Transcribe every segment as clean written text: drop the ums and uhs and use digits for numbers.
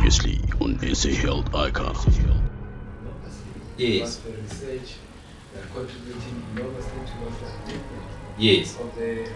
previously on SA Health Icon. Yes. For research, contributing enormously towards the achievement Yes. of this.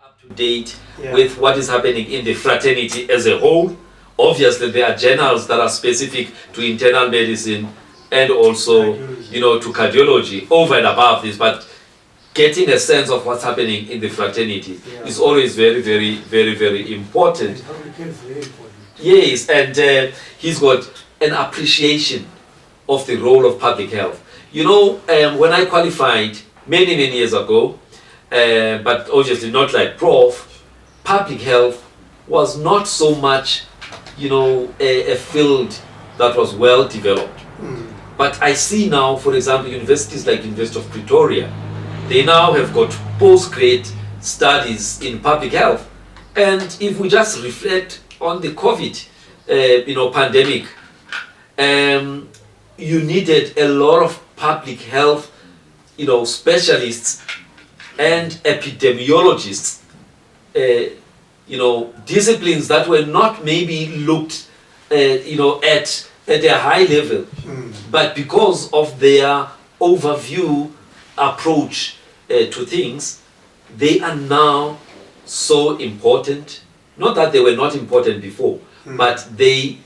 Up to date with what is happening in the fraternity as a whole. Obviously, there are journals that are specific to internal medicine and also, to cardiology over and above this. But getting a sense of what's happening in the fraternity is always very, very, very, very important. Yes, and he's got an appreciation of the role of public health. When I qualified many, many years ago, but obviously not like Prof, public health was not so much, a field that was well developed. But I see now, for example, universities like University of Pretoria, they now have got postgrad studies in public health. And if we just reflect on the COVID, pandemic, you needed a lot of public health, specialists and epidemiologists, disciplines that were not maybe looked, at a high level, but because of their overview approach to things, they are now so important. Not that they were not important before, but they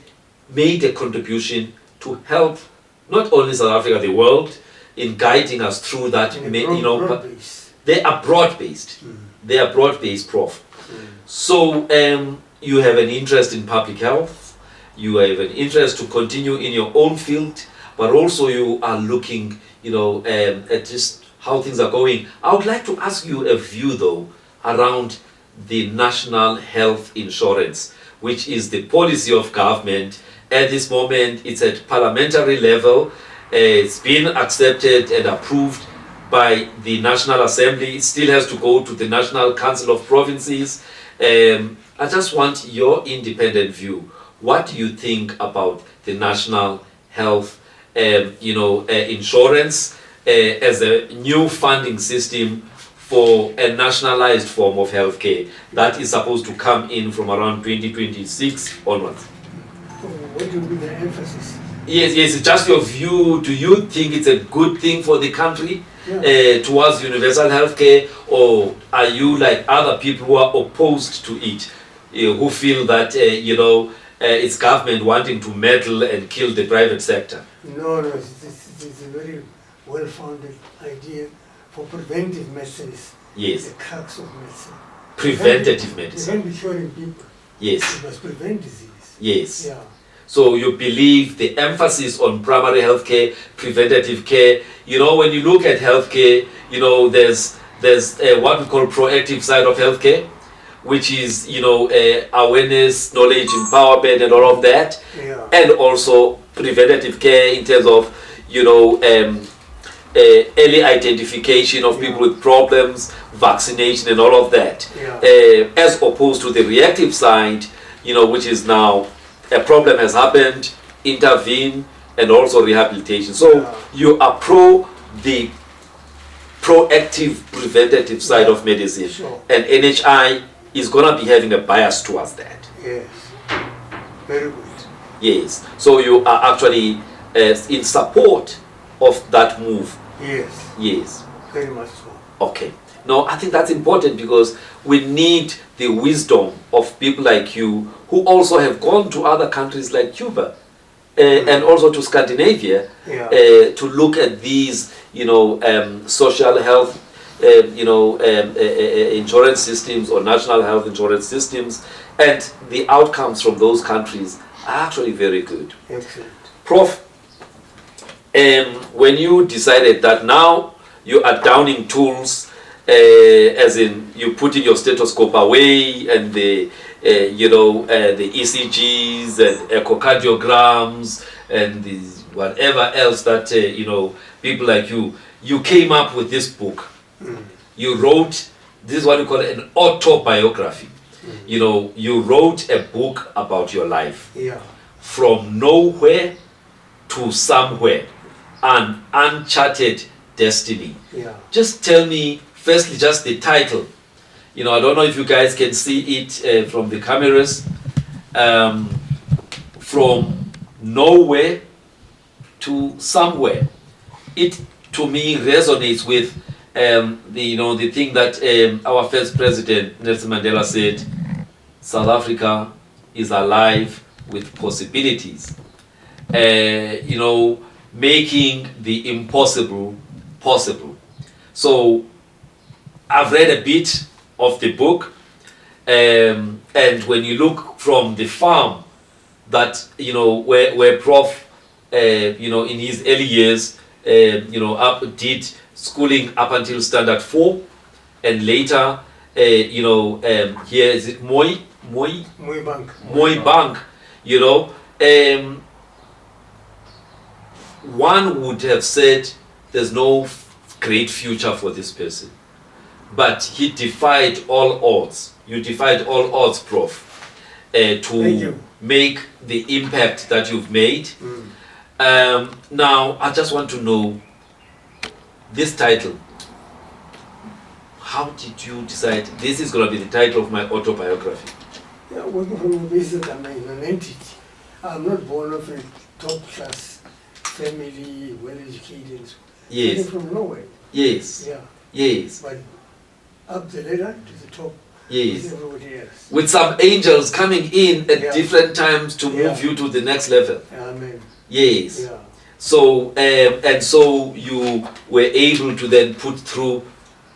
made a contribution to help not only South Africa, the world, in guiding us through that. They are broad-based. They are broad-based, Prof. So you have an interest in public health, you have an interest to continue in your own field, but also you are looking, at just how things are going. I would like to ask you a view, though, around the national health insurance, which is the policy of government. At this moment, it's at parliamentary level. It's been accepted and approved by the National Assembly. It still has to go to the National Council of Provinces. I just want your independent view. What do you think about the national health insurance as a new funding system for a nationalized form of healthcare that is supposed to come in from around 2026 onwards? What will be the emphasis? Yes, just your view. Do you think it's a good thing for the country towards universal healthcare, or are you like other people who are opposed to it, who feel that it's government wanting to meddle and kill the private sector? No, it's a very well-founded idea for preventive medicine. Yes. The crux of medicine. Preventative medicine. You can't be curing people. Yes. You must prevent disease. Yes. Yeah. So you believe the emphasis on primary health care, preventative care. When you look at healthcare, there's what we call proactive side of healthcare, which is awareness, knowledge, empowerment, and all of that, and also preventative care in terms of early identification of people with problems, vaccination, and all of that, as opposed to the reactive side, which is now a problem has happened, intervene, and also rehabilitation. So you are pro the proactive preventative side of medicine, and NHI is going to be having a bias towards that. Yes, very good. Yes, so you are actually in support of that move. Yes. Yes. Very much so. Okay. No, I think that's important because we need the wisdom of people like you who also have gone to other countries like Cuba and also to Scandinavia to look at these, social health, insurance systems or national health insurance systems, and the outcomes from those countries are actually very good. Excellent. Prof, when you decided that now you are downing tools, as in you putting your stethoscope away and the ECGs and echocardiograms and the whatever else that people like you came up with this book. You wrote, this is what we call an autobiography. You wrote a book about your life. Yeah. From nowhere to somewhere, an uncharted destiny. Yeah. Just tell me, firstly, just the title. You know, I don't know if you guys can see it from the cameras. From nowhere to somewhere. It, to me, resonates with the thing that our first president, Nelson Mandela, said: South Africa is alive with possibilities. Making the impossible possible. So I've read a bit of the book, and when you look from the farm that where Prof in his early years did schooling up until standard 4, and later here is it Moy Bank, one would have said there's no great future for this person, but he defied all odds. You defied all odds, Prof, to make the impact that you've made. Now I just want to know this title. How did you decide this is going to be the title of my autobiography? Yeah, working from the basis that I'm an entity. I'm not born of a top class family, well educated. Yes. Came from nowhere. Yes. Yeah. Yes. But up the ladder to the top. Yes. With everybody else. With some angels coming in at Yeah. different times to move you to the next level. Amen. Yes. Yeah. So and so you were able to then put through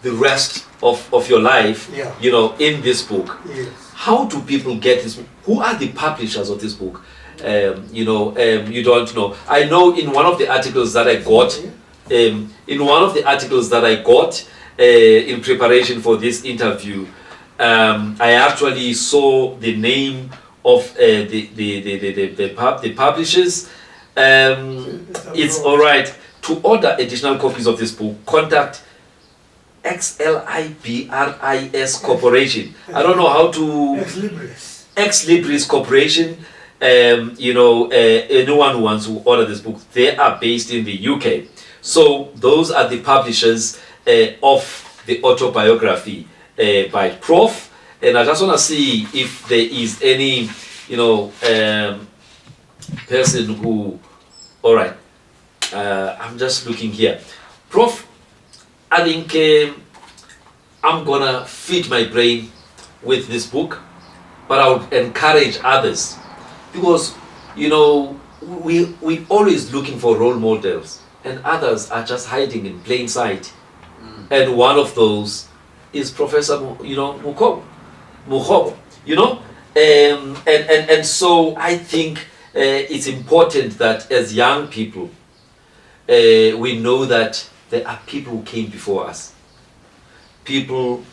the rest of your life, Yeah. in this book. Yes. How do people get this? Who are the publishers of this book? You don't know. I know in one of the articles that I got, in preparation for this interview, I actually saw the name of the publishers. It's all right to order additional copies of this book. Contact XLIBRIS Corporation. I don't know how to. Ex Libris Corporation. Anyone who wants to order this book, they are based in the UK. So those are the publishers of the autobiography by Prof. And I just want to see if there is any, person who. All right. I'm just looking here, Prof. I think I'm gonna feed my brain with this book, but I would encourage others, because we always looking for role models, and others are just hiding in plain sight. And one of those is Professor Mokhobo. And so I think it's important that as young people we know that there are people who came before us, people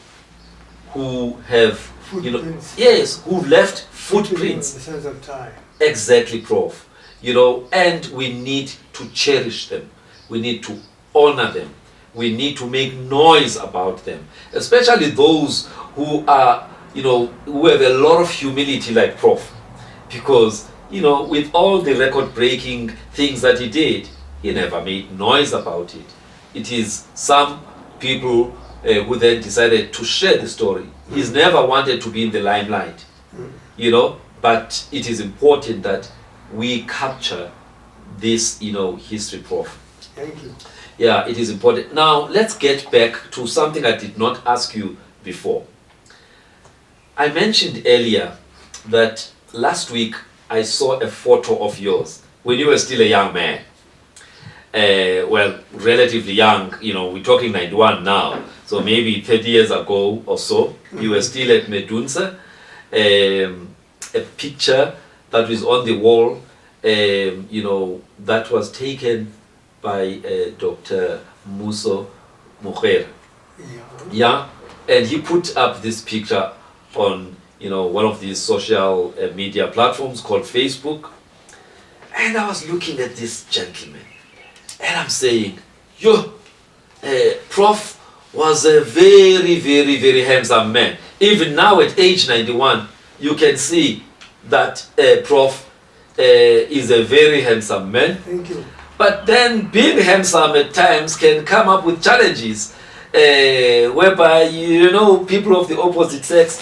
who have who left footprints. The sense of time. Exactly, Prof. And we need to cherish them. We need to honor them. We need to make noise about them, especially those who are, who have a lot of humility, like Prof. Because, with all the record-breaking things that he did, he never made noise about it. It is some people who then decided to share the story. He's never wanted to be in the limelight, but it is important that we capture this, history, Prof. Thank you. Yeah, it is important. Now, let's get back to something I did not ask you before. I mentioned earlier that last week I saw a photo of yours when you were still a young man. Relatively young, we're talking 91 now, so maybe 30 years ago or so, you were still at Medunsa. A picture that was on the wall, that was taken by Dr. Muso Mokhobo. Yeah, and he put up this picture on, one of these social media platforms called Facebook. And I was looking at this gentleman, and I'm saying, Prof was a very, very, very handsome man. Even now at age 91, you can see that Prof is a very handsome man. Thank you. But then being handsome at times can come up with challenges whereby, you know, people of the opposite sex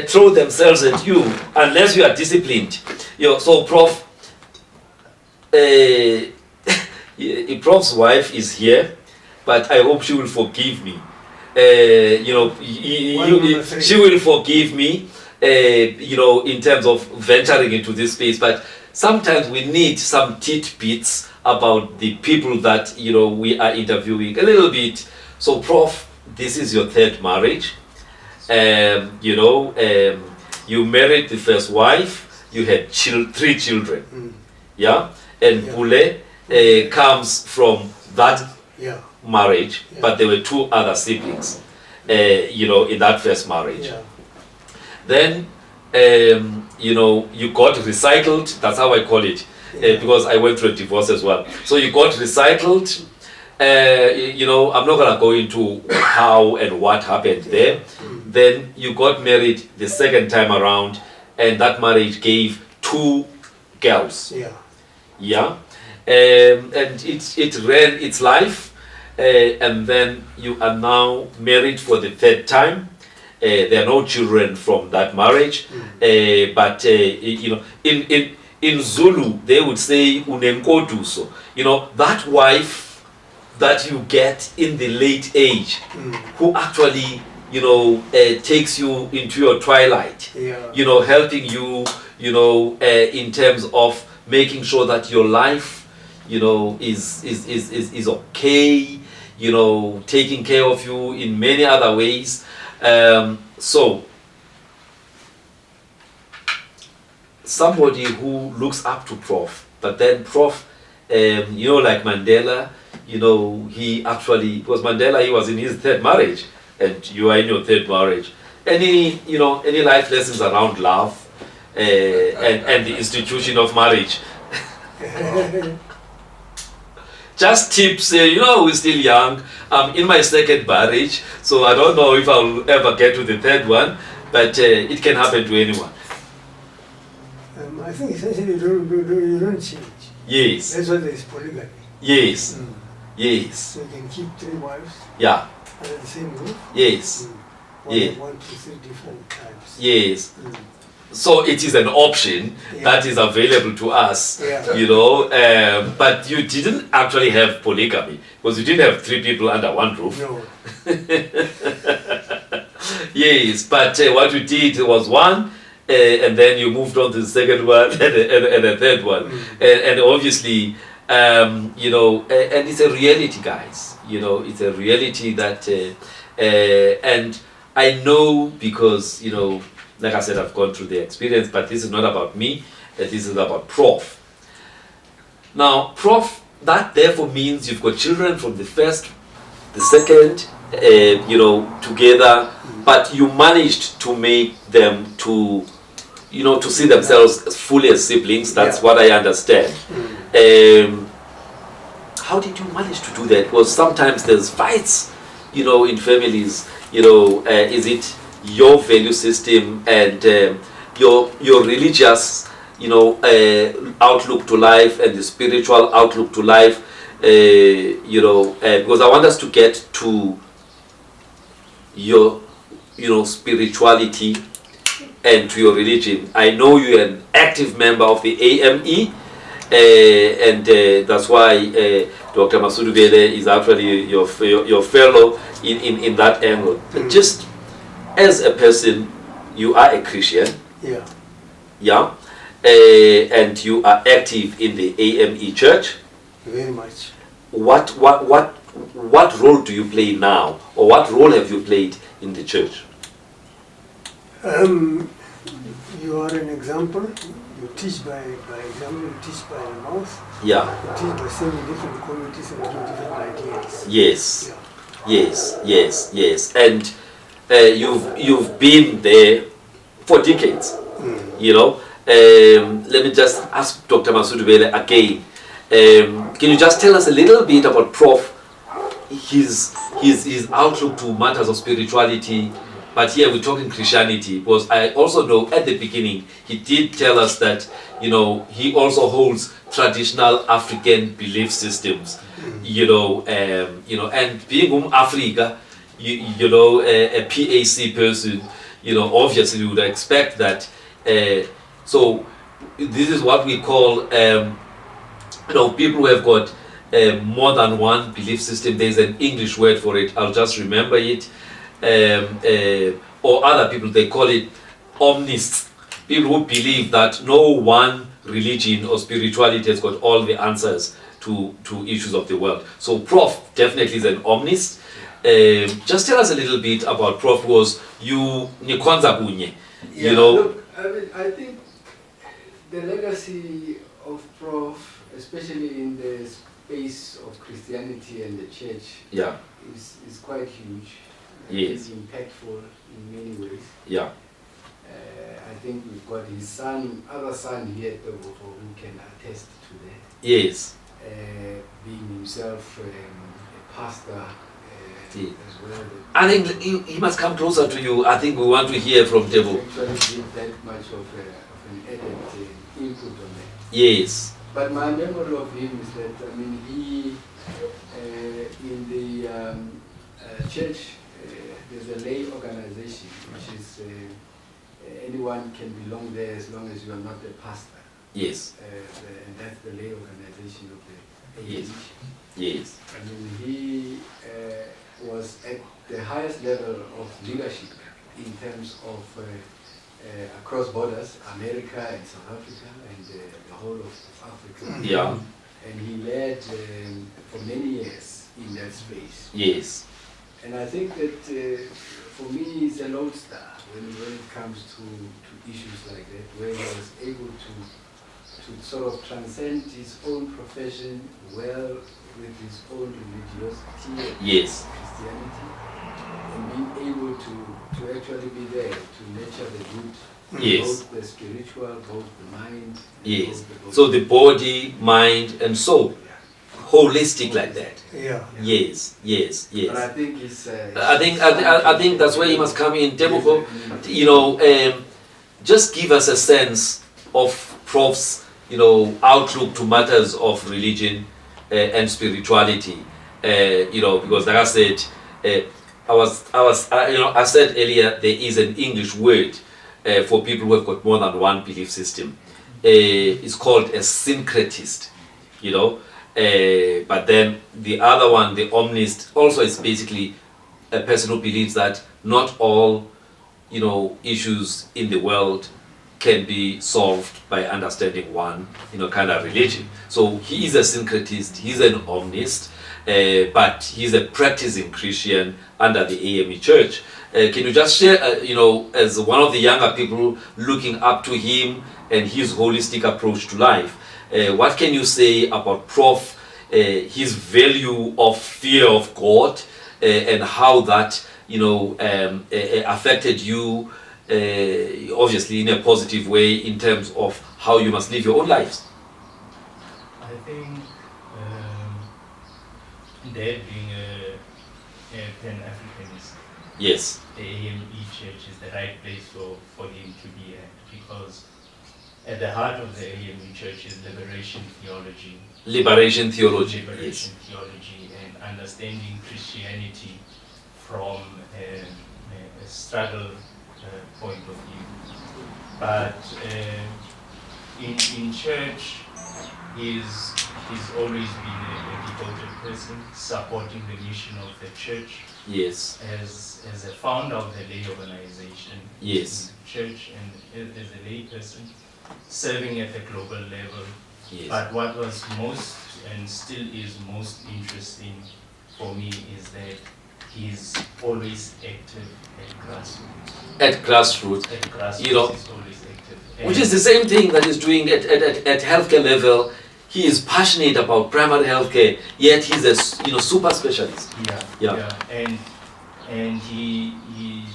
throw themselves at you unless you are disciplined. You know, so Prof, Prof's wife is here, but I hope she will forgive me. You know, she will forgive me, you know, in terms of venturing into this space. But sometimes we need some tidbits about the people that, you know, we are interviewing a little bit. So Prof, this is your third marriage. You know, you married the first wife, you had 3 children. Yeah, and Pule comes from that marriage, but there were 2 other siblings, you know, in that first marriage. Then, you know, you got recycled, that's how I call it, because I went through a divorce as well. So you got recycled, you know, I'm not going to go into how and what happened there. Then you got married the second time around, and that marriage gave 2 girls. Yeah. And it ran its life, and then you are now married for the 3rd time. There are no children from that marriage, but you know, in Zulu they would say unenkoduso. You know, that wife that you get in the late age, who actually, you know, takes you into your twilight. You know, helping you, you know, in terms of making sure that your life, you know, is okay, you know, taking care of you in many other ways. So somebody who looks up to Prof, but then Prof, you know, like Mandela, you know, he actually, because Mandela, he was in his 3rd marriage, and you are in your 3rd marriage. Any, you know, any life lessons around love and the institution of marriage? Just tips, you know, we're still young. I'm in my 2nd marriage, so I don't know if I'll ever get to the 3rd one, but it can happen to anyone. I think essentially you don't change. Yes. That's why there is polygamy. Yes. Yes. So you can keep 3 wives Yeah. under the same roof. Yes. Yeah. 1 to 3 different times. Yes. So it is an option that is available to us, you know, but you didn't actually have polygamy, because you didn't have 3 people under one roof. No. Yes, but what you did was 1, and then you moved on to the 2nd one and the 3rd one. And obviously, you know, and it's a reality, guys. You know, it's a reality that, and I know because, you know, like I said, I've gone through the experience, but this is not about me, this is about Prof. Now, Prof, that therefore means you've got children from the 1st, the 2nd, you know, together, but you managed to make them to, you know, to see themselves as fully as siblings. That's what I understand. How did you manage to do that? Because sometimes there's fights, you know, in families, you know, is it your value system and your religious, you know, outlook to life and the spiritual outlook to life, you know, because I want us to get to your, you know, spirituality and to your religion. I know you're an active member of the AME, and that's why Dr. Masudubele is actually your fellow in that angle. But just as a person, you are a Christian. Yeah. And you are active in the AME church. Very much. What role do you play now, or what role have you played in the church? You are an example. You teach by example. You teach by the mouth. Yeah. You teach by seeing different communities and giving different ideas. Yes. Yeah. Yes. And you've been there for decades. You know. Let me just ask Dr. Masudubele again. Can you just tell us a little bit about Prof, his outlook to matters of spirituality, but here we're talking Christianity, because I also know at the beginning he did tell us that, you know, he also holds traditional African belief systems, you know, and being Africa, you know, a PAC person, you know, obviously you would expect that. So this is what we call, you know, people who have got more than one belief system. There's an English word for it. I'll just remember it. Or other people, they call it omnists. People who believe that no one religion or spirituality has got all the answers to issues of the world. So Prof definitely is an omnist. Just tell us a little bit about Prof, because you Nikonza Bunye, you know. Look, I mean, I think the legacy of Prof, especially in the space of Christianity and the church, Yeah. is quite huge. Yes. It's impactful in many ways. Yeah. I think we've got his son, other son here at Mokhobo who can attest to that. Yes. Being himself a pastor Yeah. as well. I think he must come closer to you. I think we want to hear from Devo. Actually did that much of an added input on that. Yes. But my memory of him is that, I mean, he, in the church, there's a lay organization, which is anyone can belong there as long as you are not a pastor. Yes. And that's the lay organization of the Yes. AME. Yes. I mean, he was at the highest level of leadership in terms of across borders, America and South Africa and the whole of Africa. Yeah. And he led for many years in that space. Yes. And I think that for me, he's a lodestar when it comes to issues like that, where he was able to sort of transcend his own profession well with his own religiosity, Yes. Christianity, and being able to actually be there to nurture the good, Yes. both the spiritual, both the mind. Yes. both the body. So the body, mind, and soul, holistic like that. Yeah. Yes. Yes. But I Yes. think it's. I think that's where he must come in. Debuko, you know, just give us a sense of Prof's, you know, outlook to matters of religion and spirituality. You know, because like I said, you know, I said earlier there is an English word for people who have got more than one belief system. It's called a syncretist. You know, but then the other one, the omnist, also is basically a person who believes that not all, you know, issues in the world can be solved by understanding one, you know, kind of religion. So he is a syncretist, he's an omnist, but he's a practicing Christian under the AME Church. Can you just share, you know, as one of the younger people looking up to him and his holistic approach to life, what can you say about Prof, his value of fear of God, and how that, you know, affected you, obviously in a positive way in terms of how you must live your own lives? I think Dad being a Pan-Africanist, Yes. the AME Church is the right place for him to be at, because at the heart of the AME Church is liberation theology. Liberation theology. Liberation theology and understanding Christianity from a struggle point of view. But in church, he's always been a devoted person, supporting the mission of the church. Yes. As a founder of the lay organization. Yes. In the church, and as a lay person, serving at the global level. Yes. But what was most and still is most interesting for me is that he's always active at grassroots. At grassroots. At grassroots, You know, he's always active. which is the same thing that he's doing at healthcare level. He is passionate about primary healthcare, yet he's a, you know, super specialist. Yeah. And he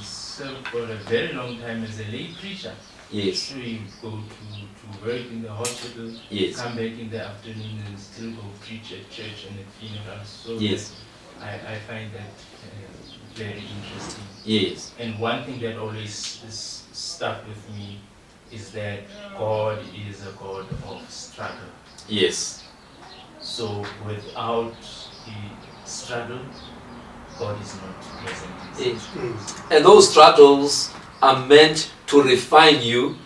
served for a very long time as a lay preacher. Yes. So he go to work in the hospital, Yes. come back in the afternoon and still go preach at church and at funerals. So Yes. I find that very interesting. Yes. And one thing that always is stuck with me is that God is a God of struggle. Yes. So without the struggle, God is not present. Yes. And those struggles are meant to refine you,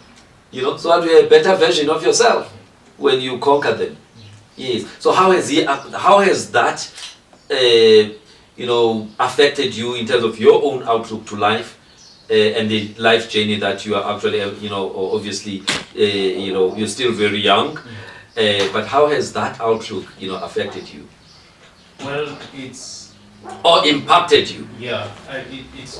so that you're a better version of yourself when you conquer them. Yes. So how has that, affected you in terms of your own outlook to life and the life journey that you are actually, obviously, you're still very young, but how has that outlook, affected you Well, it's or impacted you? it's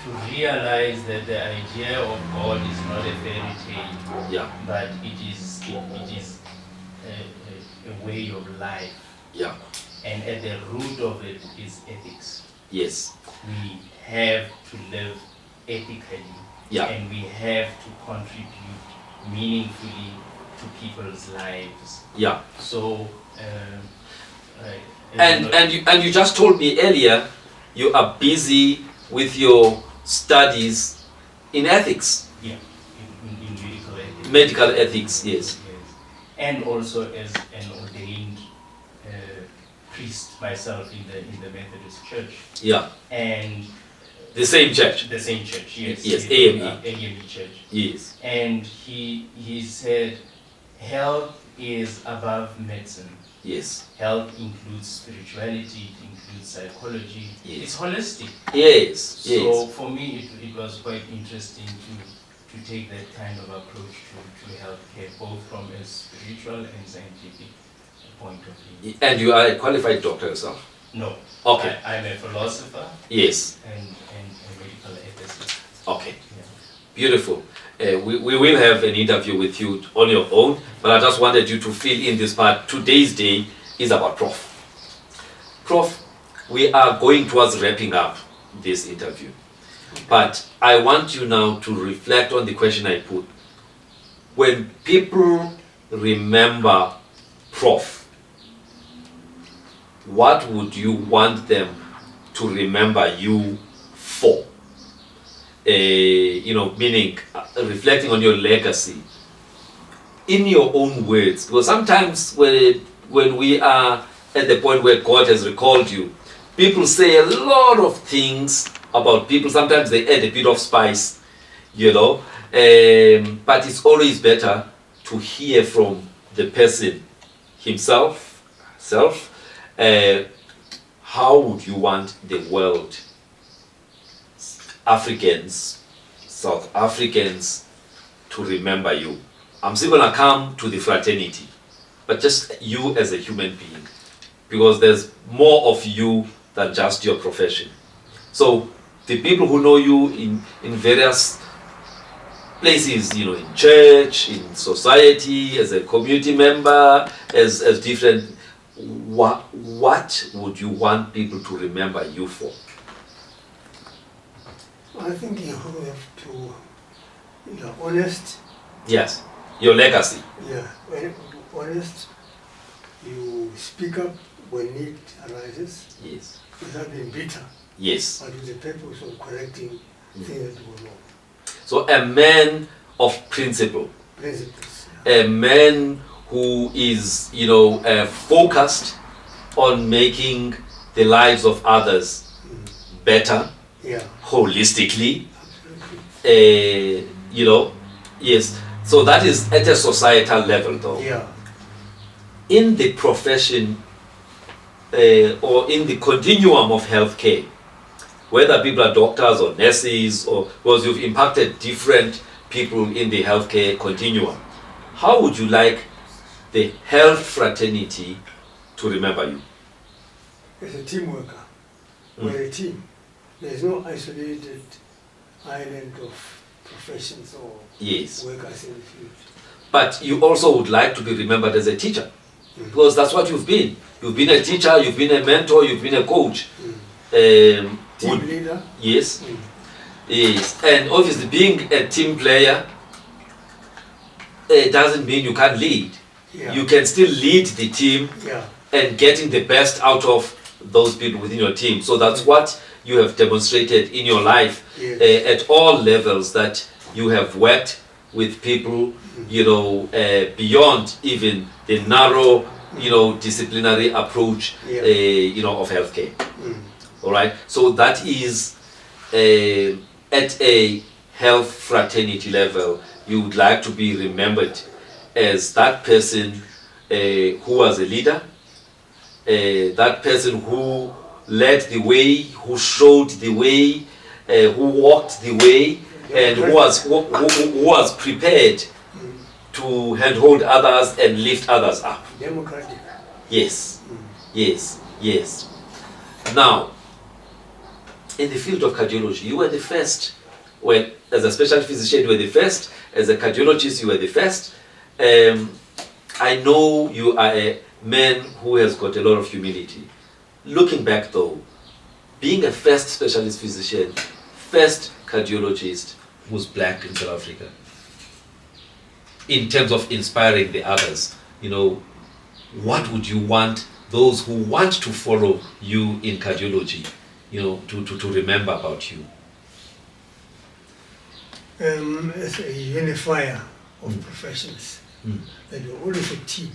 to realize that the idea of God is not a fairy tale, Yeah. but it is a way of life. Yeah. And at the root of it is ethics. Yes. We have to live ethically, Yeah. and we have to contribute meaningfully to people's lives. Yeah. So, And you just told me earlier you are busy with your studies in ethics, yeah, in medical ethics. medical ethics. Yes. Yes. And also as an ordained priest myself in the Methodist Church. Yeah. And The same church. the same church, yes. Yes, AME. AME Church. Yes. And he said, health is above medicine. Yes. Health includes spirituality, it includes psychology. Yes. It's holistic. Yes. So Yes. for me, it was quite interesting to take that kind of approach to healthcare, both from a spiritual and scientific point of view. And you are a qualified doctor yourself. No. Okay. I'm a philosopher Yes. and a medical ethicist. Okay. Yeah. Beautiful. We will have an interview with you on your own, but I just wanted you to fill in this part. Today's day is about Prof. Prof, we are going towards wrapping up this interview, but I want you now to reflect on the question I put. When people remember Prof, what would you want them to remember you for? Meaning reflecting on your legacy in your own words. Because sometimes when we are at the point where God has recalled you, people say a lot of things about people. Sometimes they add a bit of spice, but it's always better to hear from the person himself, herself. How would you want the world, Africans, South Africans, to remember you? I'm still going to come to the fraternity, but just you as a human being, because there's more of you than just your profession. So the people who know you in various places, in church, in society, as a community member, as different, what would you want people to remember you for? I think you have to, honest. Yes, your legacy. Yeah, very honest. You speak up when need arises Yes. without being bitter, Yes. but with the purpose of correcting things that go wrong. So a man of principle, Principles. a man who is, focused on making the lives of others better, Yeah, holistically, absolutely. yes. So that is at a societal level, though. Yeah, In the profession or in the continuum of healthcare, whether people are doctors or nurses, or because you've impacted different people in the healthcare continuum, how would you like the health fraternity to remember you? as a team worker, we're a team. There's no isolated island of professions or Yes. workers in the field. But you also would like to be remembered as a teacher, because that's what you've been. You've been a teacher, you've been a mentor, you've been a coach. Team Would- leader. yes, yes. And obviously being a team player doesn't mean you can't lead. Yeah. You can still lead the team Yeah, and getting the best out of those people within your team. So that's what you have demonstrated in your life Yes. at all levels, that you have worked with people, you know, beyond even the narrow, you know, disciplinary approach, Yeah. you know, of healthcare. All right. So that is at a health fraternity level, you would like to be remembered as that person who was a leader, that person who led the way, who showed the way, who walked the way, and who was prepared to handhold others and lift others up. Democratic. Yes, yes, yes. Now, in the field of cardiology, you were the first. Well, as a specialty physician, you were the first. As a cardiologist, you were the first. I know you are a man who has got a lot of humility. Looking back though, being a first specialist physician, first cardiologist who's black in South Africa, in terms of inspiring the others, you know, what would you want those who want to follow you in cardiology, you know, to remember about you? As a unifier of professions, that you're always a team.